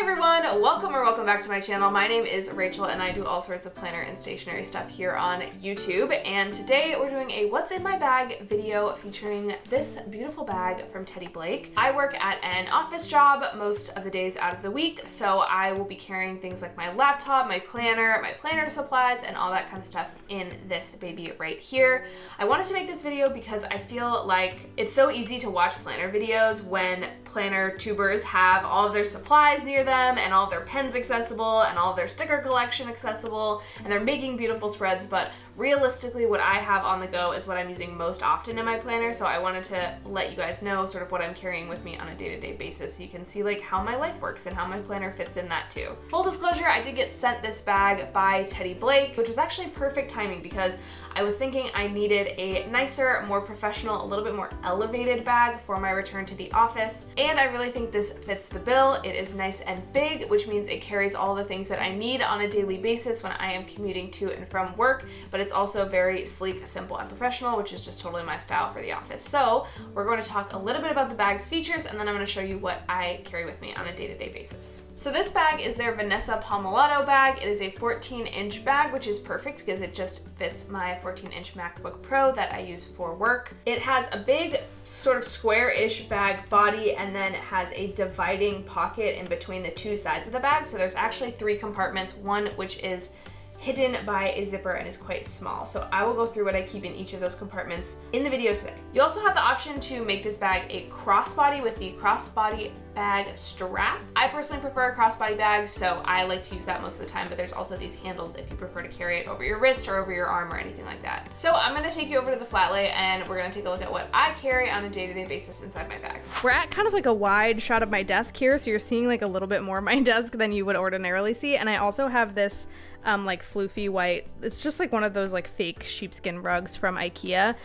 everyone, welcome back to my channel. My name is Rachel and I do all sorts of planner and stationery stuff here on YouTube, and today we're doing a what's in my bag video featuring this beautiful bag from Teddy Blake. I work at an office job most of the days out of the week, so I will be carrying things like my laptop, my planner supplies, and all that kind of stuff in this baby right here. I wanted to make this video because I feel like it's so easy to watch planner videos when planner tubers have all of their supplies near them and all of their pens accessible and all of their sticker collection accessible, and they're making beautiful spreads, but realistically what I have on the go is what I'm using most often in my planner, so I wanted to let you guys know sort of what I'm carrying with me on a day-to-day basis so you can see like how my life works and how my planner fits in that too. Full disclosure, I did get sent this bag by Teddy Blake, which was actually perfect timing because I was thinking I needed a nicer, more professional, a little bit more elevated bag for my return to the office, and I really think this fits the bill. It is nice and big, which means it carries all the things that I need on a daily basis when I am commuting to and from work, but it's also very sleek, simple, and professional, which is just totally my style for the office. So we're going to talk a little bit about the bag's features, and then I'm going to show you what I carry with me on a day-to-day basis. So this bag is their Vanessa Palmolato bag. It is a 14-inch bag, which is perfect because it just fits my 14-inch MacBook Pro that I use for work. It has a big sort of square-ish bag body, and then it has a dividing pocket in between the two sides of the bag. So there's actually 3 compartments, one which is hidden by a zipper and is quite small. So I will go through what I keep in each of those compartments in the video today. You also have the option to make this bag a crossbody with the crossbody bag strap. I personally prefer a crossbody bag, so I like to use that most of the time, but there's also these handles if you prefer to carry it over your wrist or over your arm or anything like that. So I'm gonna take you over to the flat lay and we're gonna take a look at what I carry on a day-to-day basis inside my bag. We're at kind of like a wide shot of my desk here, so you're seeing like a little bit more of my desk than you would ordinarily see. And I also have this like floofy white, it's just like one of those like fake sheepskin rugs from IKEA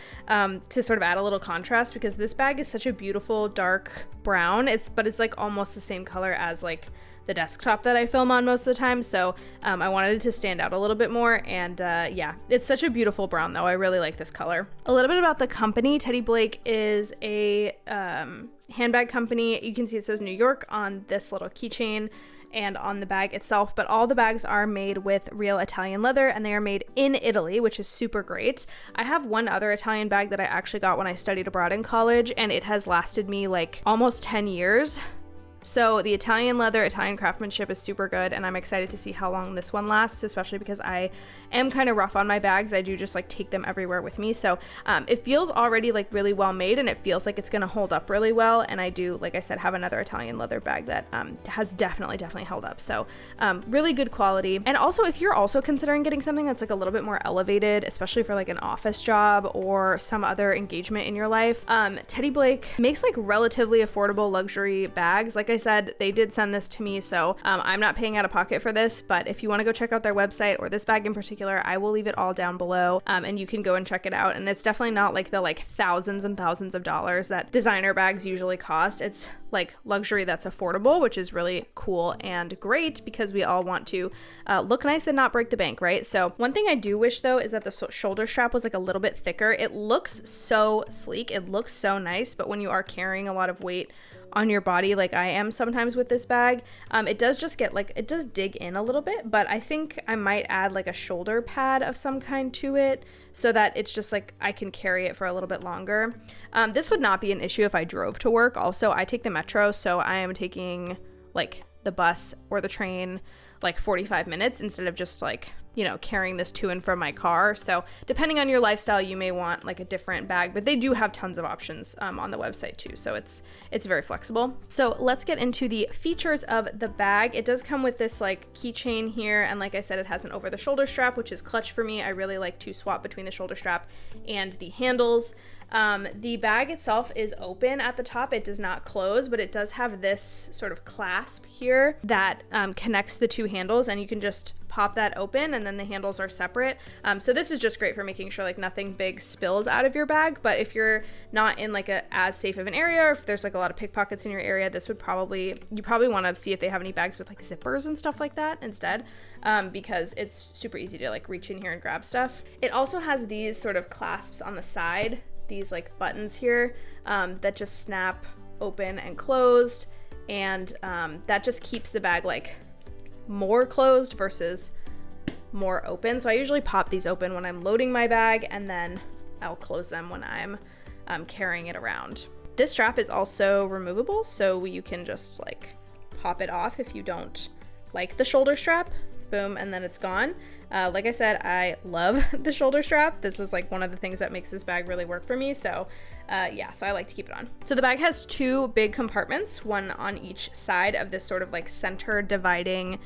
to sort of add a little contrast, because this bag is such a beautiful dark brown, but it's like almost the same color as like the desktop that I film on most of the time, so I wanted it to stand out a little bit more. And yeah, it's such a beautiful brown though. I really like this color. A little bit about the company. Teddy Blake is a handbag company. You can see it says New York on this little keychain and on the bag itself, but all the bags are made with real Italian leather, and they are made in Italy, which is super great. I have one other Italian bag that I actually got when I studied abroad in college, and it has lasted me like almost 10 years. So the Italian leather, Italian craftsmanship is super good, and I'm excited to see how long this one lasts, especially because I am kind of rough on my bags. I do just like take them everywhere with me. So it feels already like really well made, and it feels like it's gonna hold up really well. And I do, like I said, have another Italian leather bag that has definitely held up. So really good quality. And also, if you're also considering getting something that's like a little bit more elevated, especially for like an office job or some other engagement in your life, Teddy Blake makes like relatively affordable luxury bags. Like I said, they did send this to me, so I'm not paying out of pocket for this, but if you want to go check out their website or this bag in particular, I will leave it all down below, and you can go and check it out. And it's definitely not like the like thousands and thousands of dollars that designer bags usually cost. It's like luxury that's affordable, which is really cool and great because we all want to look nice and not break the bank, right? So one thing I do wish though is that the shoulder strap was like a little bit thicker. It looks so sleek, it looks so nice, but when you are carrying a lot of weight on your body like I am sometimes with this bag, it does just get like, it does dig in a little bit, but I think I might add like a shoulder pad of some kind to it so that it's just like I can carry it for a little bit longer. This would not be an issue if I drove to work. Also, I take the metro, so I am taking like the bus or the train like 45 minutes instead of just like, you know, carrying this to and from my car. So depending on your lifestyle, you may want like a different bag, but they do have tons of options on the website too. So it's very flexible. So let's get into the features of the bag. It does come with this like keychain here. And like I said, it has an over the shoulder strap, which is clutch for me. I really like to swap between the shoulder strap and the handles. The bag itself is open at the top. It does not close, but it does have this sort of clasp here that connects the two handles, and you can just pop that open and then the handles are separate. So this is just great for making sure like nothing big spills out of your bag. But if you're not in like a as safe of an area, or if there's like a lot of pickpockets in your area, this would you probably want to see if they have any bags with like zippers and stuff like that instead, because it's super easy to like reach in here and grab stuff. It also has these sort of clasps on the side, these like buttons here that just snap open and closed. and that just keeps the bag like more closed versus more open. So I usually pop these open when I'm loading my bag, and then I'll close them when I'm carrying it around. This strap is also removable, so you can just like pop it off if you don't like the shoulder strap. Boom, and then it's gone. Like I said, I love the shoulder strap. This is like one of the things that makes this bag really work for me. So yeah, so I like to keep it on. So the bag has two big compartments, one on each side of this sort of like center dividing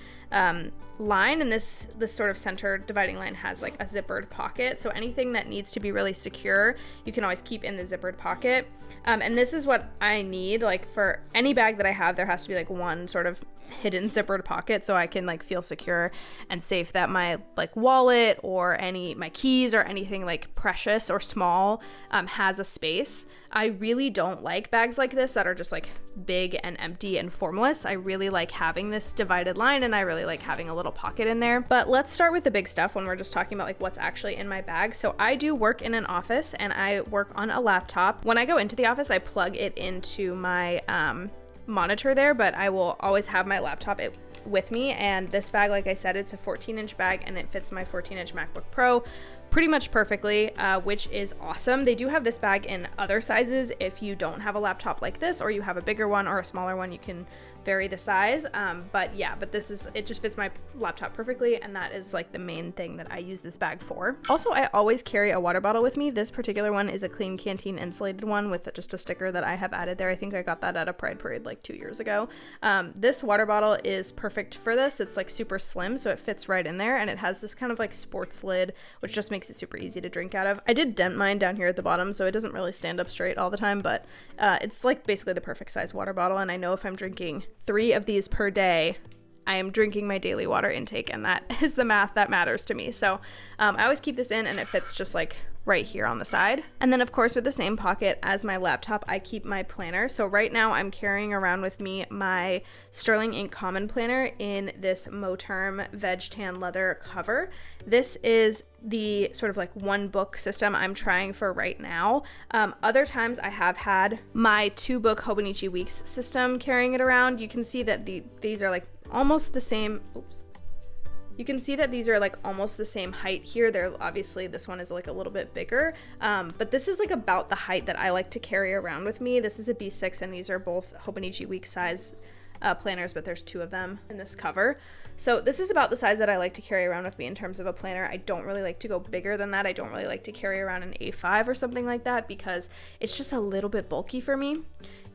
line, and this sort of center dividing line has like a zippered pocket, so anything that needs to be really secure you can always keep in the zippered pocket. And this is what I need, like for any bag that I have, there has to be like one sort of hidden zippered pocket so I can like feel secure and safe that my like wallet or my keys or anything like precious or small has a space. I really don't like bags like this that are just like big and empty and formless. I really like having this divided line, and I really like having a little pocket in there. But let's start with the big stuff when we're just talking about like what's actually in my bag. So I do work in an office and I work on a laptop. When I go into the office, I plug it into my monitor there, but I will always have my laptop with me. And this bag, like I said, it's a 14-inch bag and it fits my 14-inch MacBook Pro pretty much perfectly, which is awesome. They do have this bag in other sizes. If you don't have a laptop like this, or you have a bigger one or a smaller one, you can vary the size. But it just fits my laptop perfectly, and that is like the main thing that I use this bag for. Also, I always carry a water bottle with me. This particular one is a Clean Canteen insulated one with just a sticker that I have added there. I think I got that at a Pride Parade like 2 years ago. This water bottle is perfect for this. It's like super slim, so it fits right in there, and it has this kind of like sports lid, which just makes it super easy to drink out of. I did dent mine down here at the bottom, so it doesn't really stand up straight all the time, but it's like basically the perfect size water bottle, and I know if I'm drinking 3 of these per day, I am drinking my daily water intake, and that is the math that matters to me. So I always keep this in, and it fits just like right here on the side. And then of course, with the same pocket as my laptop, I keep my planner. So right now I'm carrying around with me my Sterling Ink Common Planner in this Moterm Veg Tan leather cover. This is the sort of like one book system I'm trying for right now. Other times I have had my 2-book Hobonichi Weeks system carrying it around. You can see that these are like almost the same. Oops. You can see that these are like almost the same height here. They're obviously, this one is like a little bit bigger, but this is like about the height that I like to carry around with me. This is a B6, and these are both Hobonichi Week size planners, but there's 2 of them in this cover. So this is about the size that I like to carry around with me in terms of a planner. I don't really like to go bigger than that. I don't really like to carry around an A5 or something like that because it's just a little bit bulky for me.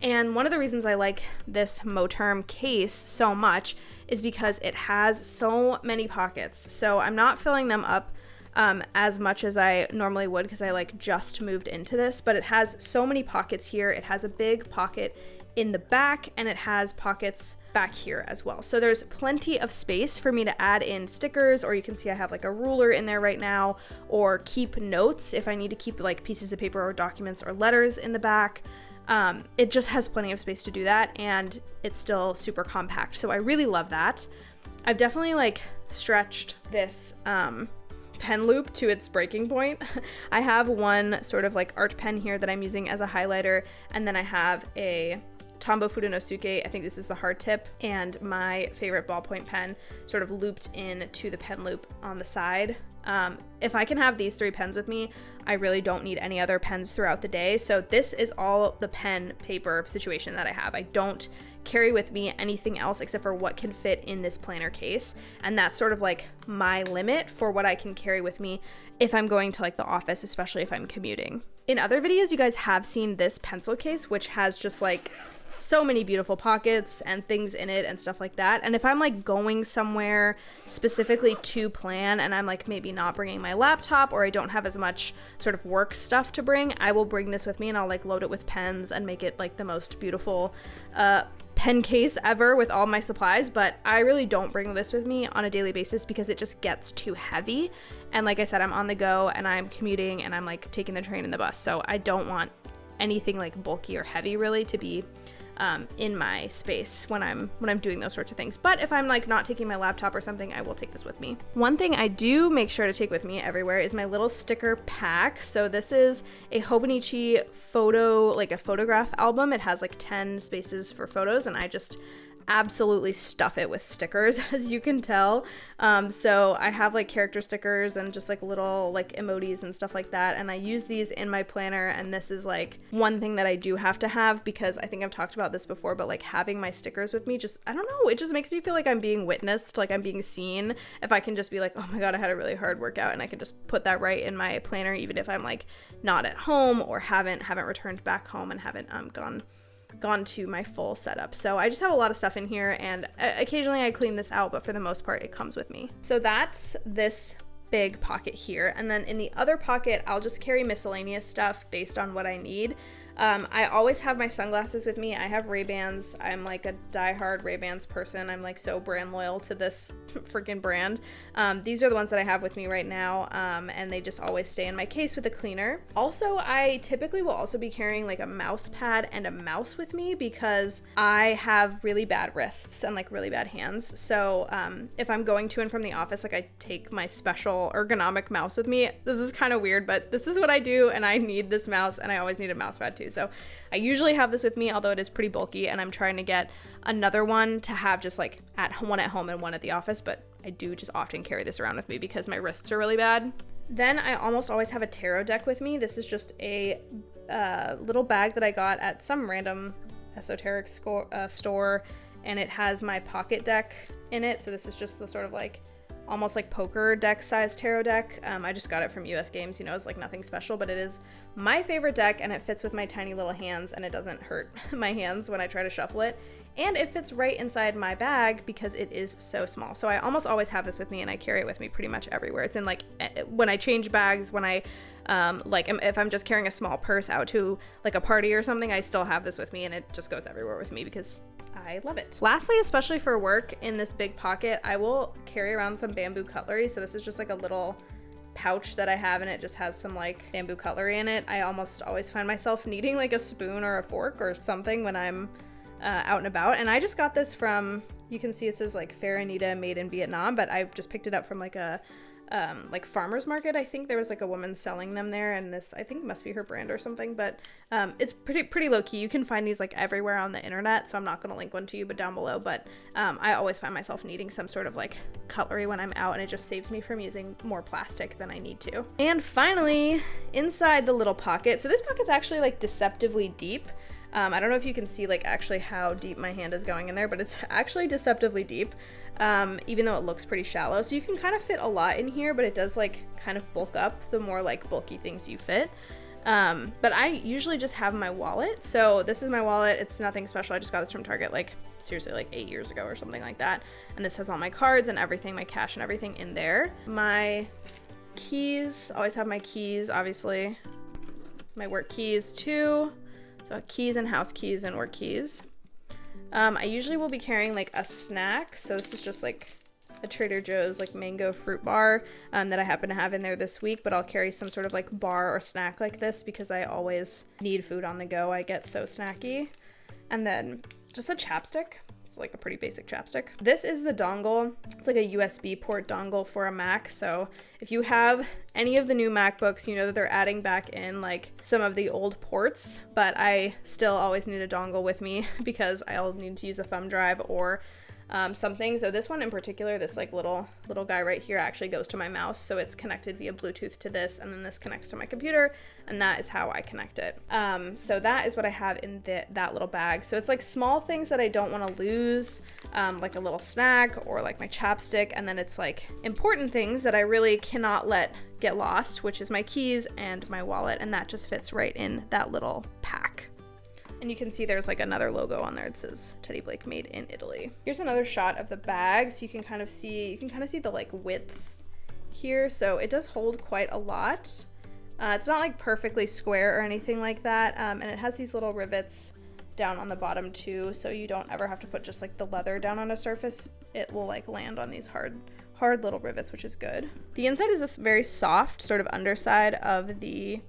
And one of the reasons I like this Moterm case so much is because it has so many pockets. So I'm not filling them up as much as I normally would because I like just moved into this, but it has so many pockets here. It has a big pocket in the back, and it has pockets back here as well. So there's plenty of space for me to add in stickers, or you can see I have like a ruler in there right now, or keep notes if I need to keep like pieces of paper or documents or letters in the back. It just has plenty of space to do that, and it's still super compact. So I really love that. I've definitely like stretched this pen loop to its breaking point. I have one sort of like art pen here that I'm using as a highlighter, and then I have a Tombow Fudonosuke, I think this is the hard tip, and my favorite ballpoint pen sort of looped in to the pen loop on the side. If I can have these 3 pens with me, I really don't need any other pens throughout the day. So this is all the pen paper situation that I have. I don't carry with me anything else except for what can fit in this planner case, and that's sort of like my limit for what I can carry with me if I'm going to like the office, especially if I'm commuting. In other videos, you guys have seen this pencil case, which has just like so many beautiful pockets and things in it and stuff like that. And if I'm like going somewhere specifically to plan and I'm like maybe not bringing my laptop, or I don't have as much sort of work stuff to bring, I will bring this with me and I'll like load it with pens and make it like the most beautiful pen case ever with all my supplies. But I really don't bring this with me on a daily basis because it just gets too heavy. And like I said, I'm on the go and I'm commuting and I'm like taking the train and the bus, so I don't want anything like bulky or heavy really to be in my space when I'm doing those sorts of things. But if I'm like not taking my laptop or something, I will take this with me. One thing I do make sure to take with me everywhere is my little sticker pack. So this is a Hobonichi a photograph album. It has like 10 spaces for photos, and I just absolutely stuff it with stickers, as you can tell. So I have like character stickers and just like little like emojis and stuff like that, and I use these in my planner. And this is like one thing that I do have to have, because I think I've talked about this before, but like having my stickers with me, just, I don't know, it just makes me feel like I'm being witnessed, like I'm being seen. If I can just be like, oh my god, I had a really hard workout, and I can just put that right in my planner, even if I'm like not at home or haven't returned back home and haven't gone to my full setup. So I just have a lot of stuff in here, and occasionally I clean this out, but for the most part it comes with me. So that's this big pocket here, and then in the other pocket I'll just carry miscellaneous stuff based on what I need. I always have my sunglasses with me. I have Ray-Bans. I'm like a diehard Ray-Bans person. I'm like so brand loyal to this freaking brand. These are the ones that I have with me right now, and they just always stay in my case with a cleaner. Also, I typically will also be carrying like a mouse pad and a mouse with me, because I have really bad wrists and like really bad hands. So if I'm going to and from the office, like I take my special ergonomic mouse with me. This is kind of weird, but this is what I do, and I need this mouse, and I always need a mouse pad too. So I usually have this with me, although it is pretty bulky, and I'm trying to get another one to have just like one at home and one at the office, but I do just often carry this around with me because my wrists are really bad. Then I almost always have a tarot deck with me. This is just a little bag that I got at some random esoteric store, and it has my pocket deck in it. So this is just the sort of like almost like poker deck size tarot deck. I just got it from US Games, you know, it's like nothing special, but it is my favorite deck, and it fits with my tiny little hands, and it doesn't hurt my hands when I try to shuffle it. And it fits right inside my bag because it is so small. So I almost always have this with me, and I carry it with me pretty much everywhere. It's in like when I change bags, when I if I'm just carrying a small purse out to like a party or something, I still have this with me, and it just goes everywhere with me because I love it. Lastly, especially for work, in this big pocket, I will carry around some bamboo cutlery. So this is just like a little pouch that I have, and it just has some like bamboo cutlery in it. I almost always find myself needing like a spoon or a fork or something when I'm out and about. And I just got this from, you can see it says like Farinita made in Vietnam, but I just picked it up from like a like farmer's market. I think there was like a woman selling them there, and this I think must be her brand or something, but it's pretty low-key. You can find these like everywhere on the internet, so I'm not going to link one to you but down below. But I always find myself needing some sort of like cutlery when I'm out, and it just saves me from using more plastic than I need to. And finally, inside the little pocket, so this pocket's actually like deceptively deep. I don't know if you can see like actually how deep my hand is going in there, but it's actually deceptively deep, even though it looks pretty shallow. So you can kind of fit a lot in here, but it does like kind of bulk up the more like bulky things you fit. But I usually just have my wallet. So this is my wallet. It's nothing special. I just got this from Target like seriously like 8 years ago or something like that. And this has all my cards and everything, my cash and everything in there. My keys, always have my keys, obviously. My work keys too. So keys and house keys and work keys. I usually will be carrying like a snack. So this is just like a Trader Joe's like mango fruit bar that I happen to have in there this week, but I'll carry some sort of like bar or snack like this because I always need food on the go. I get so snacky. And then just a chapstick. It's like a pretty basic chapstick. This is the dongle. It's like a USB port dongle for a Mac. So if you have any of the new MacBooks, you know that they're adding back in like some of the old ports, but I still always need a dongle with me because I'll need to use a thumb drive or something. So this one in particular, this like little guy right here actually goes to my mouse. So it's connected via Bluetooth to this, and then this connects to my computer, and that is how I connect it. So that is what I have in that little bag. So it's like small things that I don't want to lose, like a little snack or like my chapstick. And then it's like important things that I really cannot let get lost, which is my keys and my wallet. And that just fits right in that little pack. And you can see there's like another logo on there. It says Teddy Blake made in Italy. Here's another shot of the bag. So you can kind of see the like width here. So it does hold quite a lot. It's not like perfectly square or anything like that. And it has these little rivets down on the bottom too. So you don't ever have to put just like the leather down on a surface. It will like land on these hard hard little rivets, which is good. The inside is this very soft sort of underside of the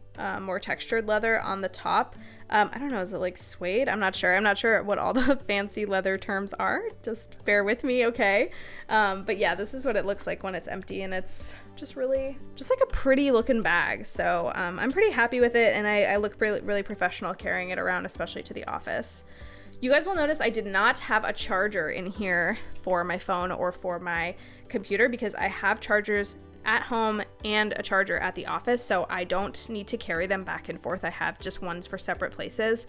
more textured leather on the top. I don't know, is it like suede? I'm not sure. I'm not sure what all the fancy leather terms are. Just bear with me, okay? But yeah, this is what it looks like when it's empty, and it's just really, just like a pretty looking bag. So I'm pretty happy with it, and I look really, really professional carrying it around, especially to the office. You guys will notice I did not have a charger in here for my phone or for my computer because I have chargers at home and a charger at the office, so I don't need to carry them back and forth. I have just ones for separate places.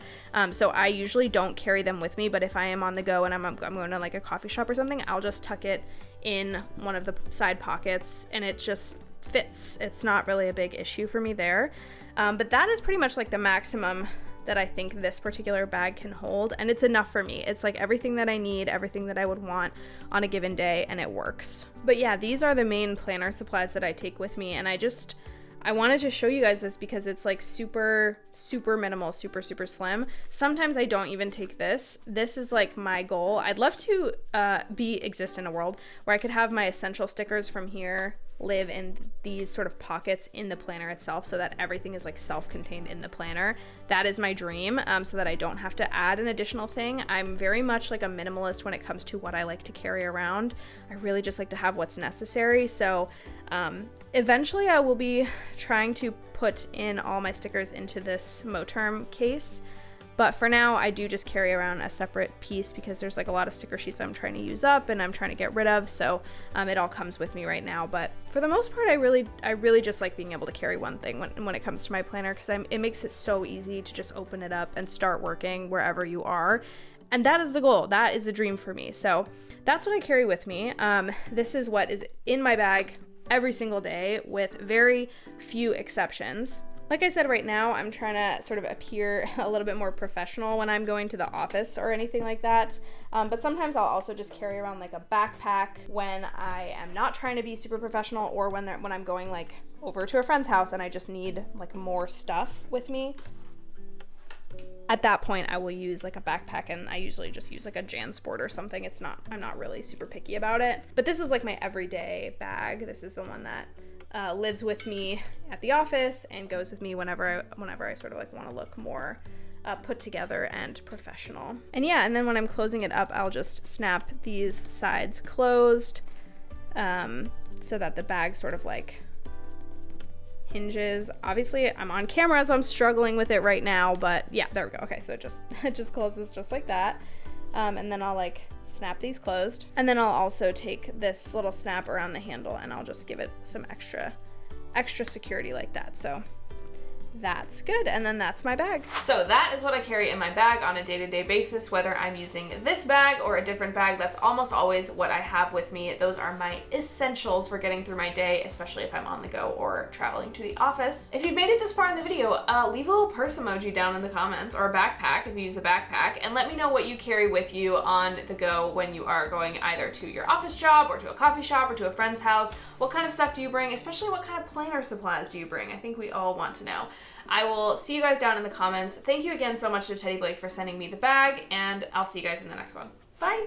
So I usually don't carry them with me, but if I am on the go and I'm going to like a coffee shop or something, I'll just tuck it in one of the side pockets and it just fits. It's not really a big issue for me there. But that is pretty much like the maximum that I think this particular bag can hold, and it's enough for me. It's like everything that I need, everything that I would want on a given day, and it works. But yeah, these are the main planner supplies that I take with me, and I wanted to show you guys this because it's like super, super minimal, super, super slim. Sometimes I don't even take this. This is like my goal. I'd love to exist in a world where I could have my essential stickers from here live in these sort of pockets in the planner itself so that everything is like self-contained in the planner. That is my dream, so that I don't have to add an additional thing. I'm very much like a minimalist when it comes to what I like to carry around. I really just like to have what's necessary. So eventually I will be trying to put in all my stickers into this Moterm case. But for now, I do just carry around a separate piece because there's like a lot of sticker sheets I'm trying to use up and I'm trying to get rid of. So it all comes with me right now. But for the most part, I really just like being able to carry one thing when it comes to my planner because it makes it so easy to just open it up and start working wherever you are. And that is the goal. That is the dream for me. So that's what I carry with me. This is what is in my bag every single day with very few exceptions. Like I said, right now, I'm trying to sort of appear a little bit more professional when I'm going to the office or anything like that. But sometimes I'll also just carry around like a backpack when I am not trying to be super professional or when I'm going like over to a friend's house and I just need like more stuff with me. At that point, I will use like a backpack, and I usually just use like a JanSport or something. I'm not really super picky about it. But this is like my everyday bag. This is the one that lives with me at the office and goes with me whenever I sort of like want to look more put together and professional. And yeah, and then when I'm closing it up, I'll just snap these sides closed so that the bag sort of like hinges. Obviously, I'm on camera, so I'm struggling with it right now, but yeah, there we go. Okay, so it just closes just like that. And then I'll like snap these closed. And then I'll also take this little snap around the handle and I'll just give it some extra security like that. So that's good. And then that's my bag. So that is what I carry in my bag on a day-to-day basis, whether I'm using this bag or a different bag. That's almost always what I have with me. Those are my essentials for getting through my day, especially if I'm on the go or traveling to the office. If you've made it this far in the video, leave a little purse emoji down in the comments, or a backpack if you use a backpack, and let me know what you carry with you on the go when you are going either to your office job or to a coffee shop or to a friend's house. What kind of stuff do you bring? Especially what kind of planner supplies do you bring? I think we all want to know. I will see you guys down in the comments. Thank you again so much to Teddy Blake for sending me the bag, and I'll see you guys in the next one. Bye!